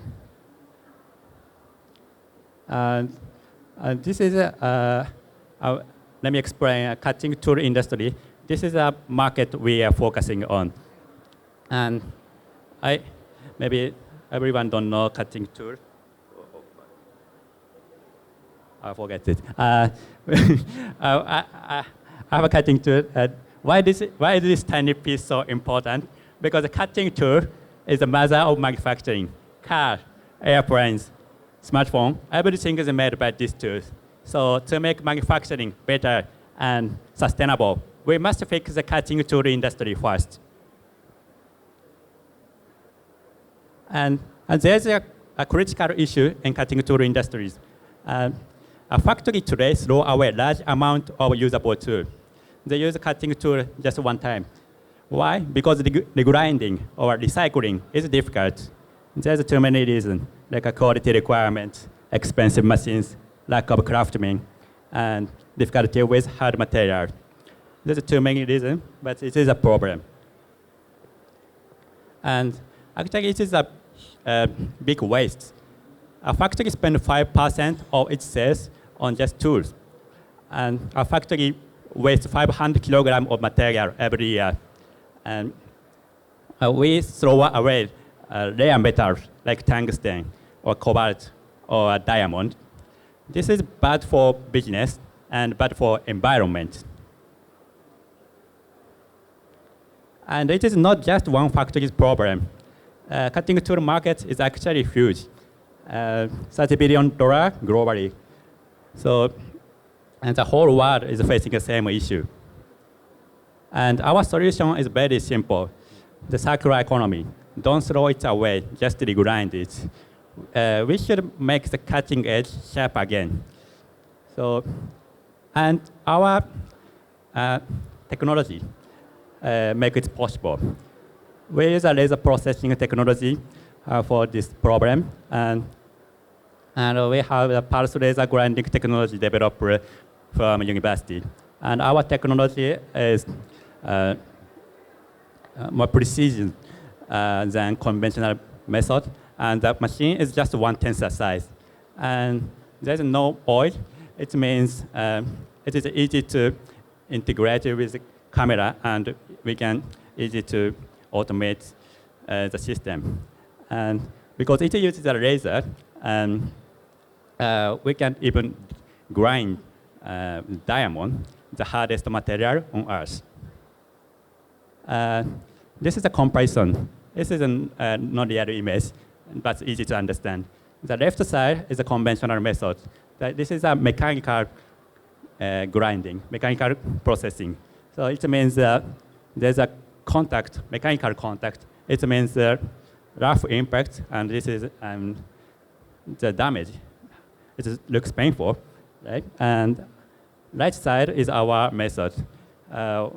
Speaker 15: this is let me explain cutting tool industry. This is a market we are focusing on. And maybe everyone don't know cutting tool. I forget it. I have a cutting tool. Why is this tiny piece so important? Because the cutting tool is the mother of manufacturing. Car, airplanes, smartphone, everything is made by these tools. So to make manufacturing better and sustainable, we must fix the cutting tool industry first. And there's a critical issue in cutting tool industries. A factory today throw away large amount of usable tool. They use cutting tool just one time. Why? Because regrinding or recycling is difficult. There's too many reasons, like a quality requirement, expensive machines, lack of craftsmen, and difficulty with hard material. There's too many reasons, but it is a problem. And actually, it is a big waste. A factory spends 5% of its sales on just tools. And a factory wastes 500 kilograms of material every year. And we throw away rare metals like tungsten or cobalt or diamond. This is bad for business and bad for environment. And it is not just one factory's problem. Cutting tool market is actually huge. $30 billion globally. So, and the whole world is facing the same issue. And our solution is very simple. The circular economy. Don't throw it away, just regrind it. We should make the cutting edge sharp again. So, and our technology make it possible. We use a laser processing technology for this problem, and we have a pulse laser grinding technology developed from university. And our technology is more precision than conventional method, and the machine is just 1/10 size. And there's no oil. It means it is easy to integrate with the camera, and we can easy to automate the system. And because it uses a laser, we can even grind diamond, the hardest material on Earth. This is a comparison. This is not the other image, but easy to understand. The left side is a conventional method. This is a mechanical grinding, mechanical processing. So it means there's a contact, mechanical contact. It means rough impact, and this is the damage. It looks painful, right? And right side is our method.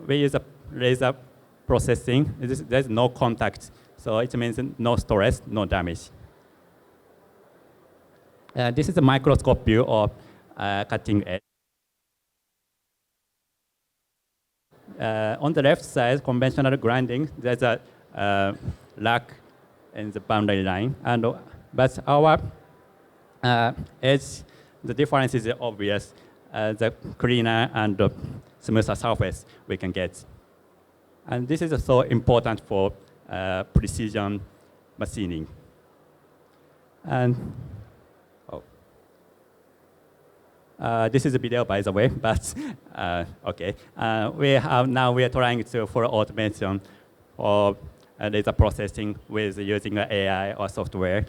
Speaker 15: We use a laser processing. There's no contact, so it means no stress, no damage. This is a microscope view of cutting edge. On the left side, conventional grinding, there's a lack in the boundary line, but our edge, the difference is obvious. The cleaner and smoother surface we can get. And this is so important for precision machining. And this is a video, by the way, but okay. We are trying to for automation for data processing with using AI or software.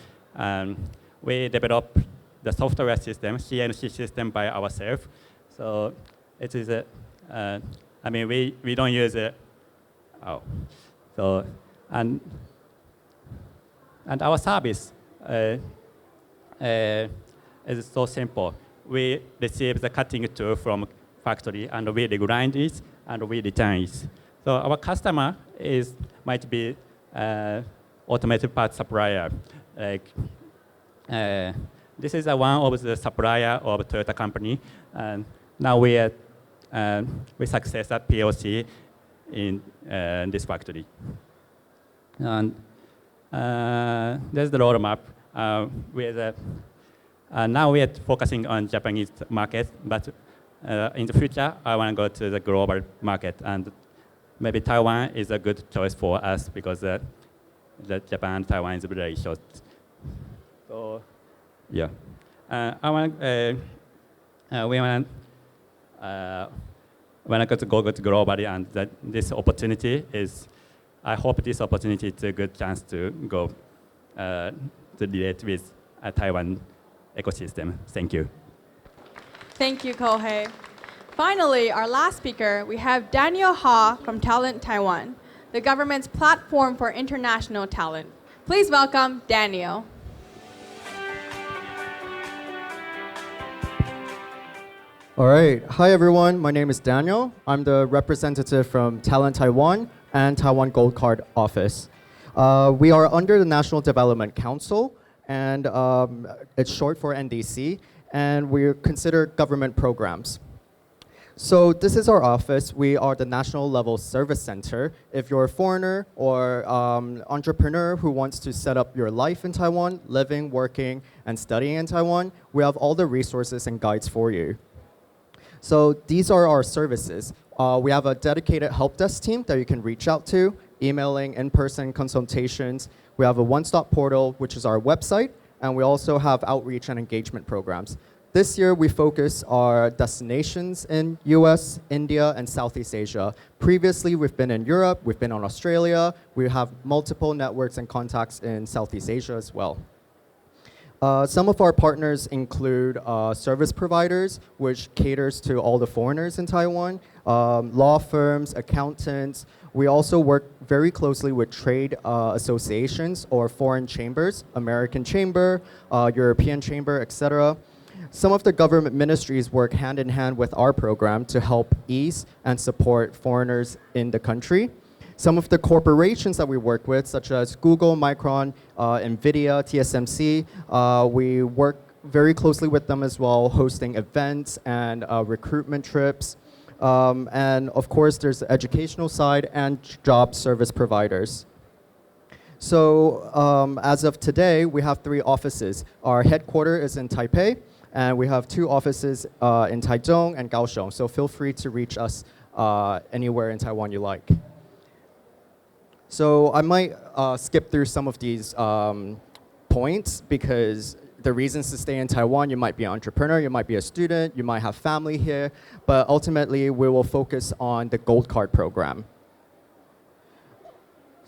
Speaker 15: We developed the software system, CNC system by ourselves. So it is we don't use it. And our service is so simple. We receive the cutting tool from factory, and we grind it, and we return it. So our customer might be automated part supplier. This is one of the supplier of Toyota company, and now we success at POC in this factory. And there's the roadmap. Now we are focusing on Japanese market, but in the future, I want to go to the global market, and maybe Taiwan is a good choice for us because the Japan Taiwan is very short. So, yeah, we want to go to globally, and this opportunity is. I hope this opportunity is a good chance to go to relate with Taiwan ecosystem. Thank you.
Speaker 1: Thank you, Kouhei. Finally, our last speaker, we have Daniel Ha from Talent Taiwan, the government's platform for international talent. Please welcome Daniel.
Speaker 16: All right. Hi, everyone. My name is Daniel. I'm the representative from Talent Taiwan and Taiwan Gold Card Office. We are under the National Development Council, and it's short for NDC, and we consider government programs. So this is our office. We are the national level service center. If you're a foreigner or entrepreneur who wants to set up your life in Taiwan, living, working, and studying in Taiwan, we have all the resources and guides for you. So these are our services. We have a dedicated help desk team that you can reach out to, emailing, in-person consultations. We have a one-stop portal, which is our website, and we also have outreach and engagement programs. This year, we focus our destinations in US, India, and Southeast Asia. Previously, we've been in Europe, we've been in Australia. We have multiple networks and contacts in Southeast Asia as well. Some of our partners include service providers, which caters to all the foreigners in Taiwan, law firms, accountants. We also work very closely with trade associations or foreign chambers, American Chamber, European Chamber, etc. Some of the government ministries work hand in hand with our program to help ease and support foreigners in the country. Some of the corporations that we work with, such as Google, Micron, NVIDIA, TSMC, we work very closely with them as well, hosting events and recruitment trips. And of course, there's the educational side and job service providers. So as of today, we have 3 offices. Our headquarters is in Taipei, and we have 2 offices in Taichung and Kaohsiung. So feel free to reach us anywhere in Taiwan you like. So I might skip through some of these points because the reasons to stay in Taiwan, you might be an entrepreneur, you might be a student, you might have family here, but ultimately we will focus on the Gold Card program.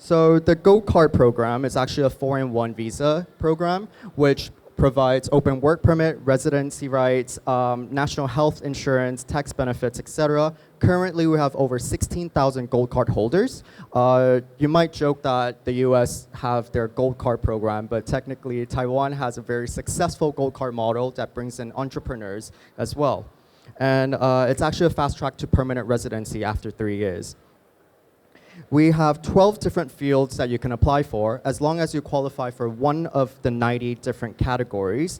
Speaker 16: So the Gold Card program is actually a 4-in-1 visa program, which provides open work permit, residency rights, national health insurance, tax benefits, etc. Currently, we have over 16,000 Gold Card holders. You might joke that the US have their Gold Card program, but technically Taiwan has a very successful Gold Card model that brings in entrepreneurs as well. And it's actually a fast track to permanent residency after 3 years. We have 12 different fields that you can apply for, as long as you qualify for one of the 90 different categories.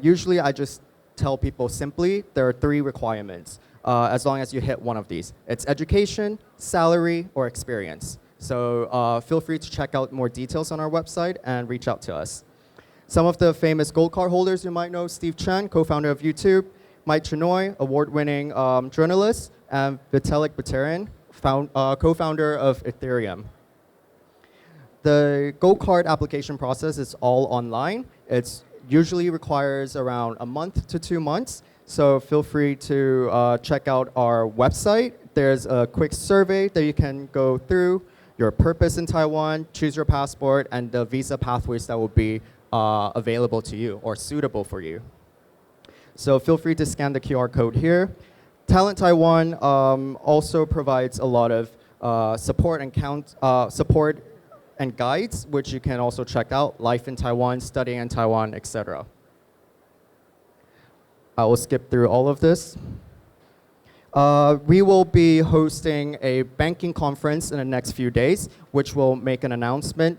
Speaker 16: Usually, I just tell people simply, there are 3 requirements, as long as you hit one of these. It's education, salary, or experience. So feel free to check out more details on our website and reach out to us. Some of the famous Gold Card holders you might know: Steve Chen, co-founder of YouTube; Mike Chinoy, award-winning journalist; and Vitalik Buterin, co-founder of Ethereum. The Gold Card application process is all online. It usually requires around a month to 2 months. So feel free to check out our website. There's a quick survey that you can go through, your purpose in Taiwan, choose your passport, and the visa pathways that will be available to you or suitable for you. So feel free to scan the QR code here. Talent Taiwan also provides a lot of support and guides, which you can also check out: Life in Taiwan, Studying in Taiwan, etc. I will skip through all of this. We will be hosting a banking conference in the next few days, which will make an announcement.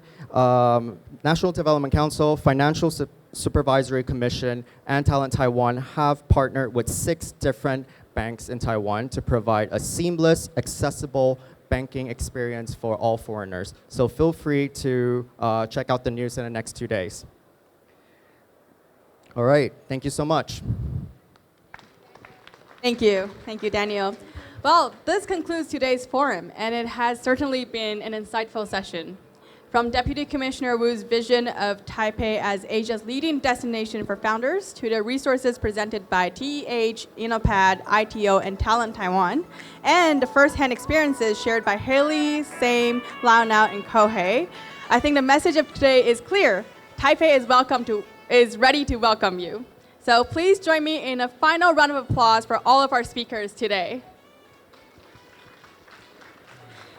Speaker 16: National Development Council, Financial Supervisory Commission, and Talent Taiwan have partnered with 6 different banks in Taiwan to provide a seamless, accessible banking experience for all foreigners. So feel free to check out the news in the next 2 days. All right, thank you so much.
Speaker 1: Thank you, Daniel. Well, this concludes today's forum, and it has certainly been an insightful session. From Deputy Commissioner Wu's vision of Taipei as Asia's leading destination for founders, to the resources presented by TEH, InnoPad, ITO, and Talent Taiwan, and the first-hand experiences shared by Hailey, Saim, Lionel, and Kouhei, I think the message of today is clear. Taipei is ready to welcome you. So please join me in a final round of applause for all of our speakers today.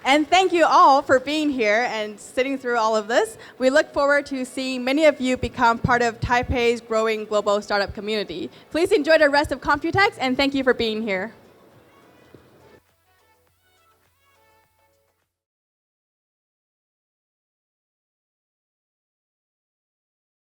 Speaker 1: And thank you all for being here and sitting through all of this. We look forward to seeing many of you become part of Taipei's growing global startup community. Please enjoy the rest of Computex, and thank you for being here.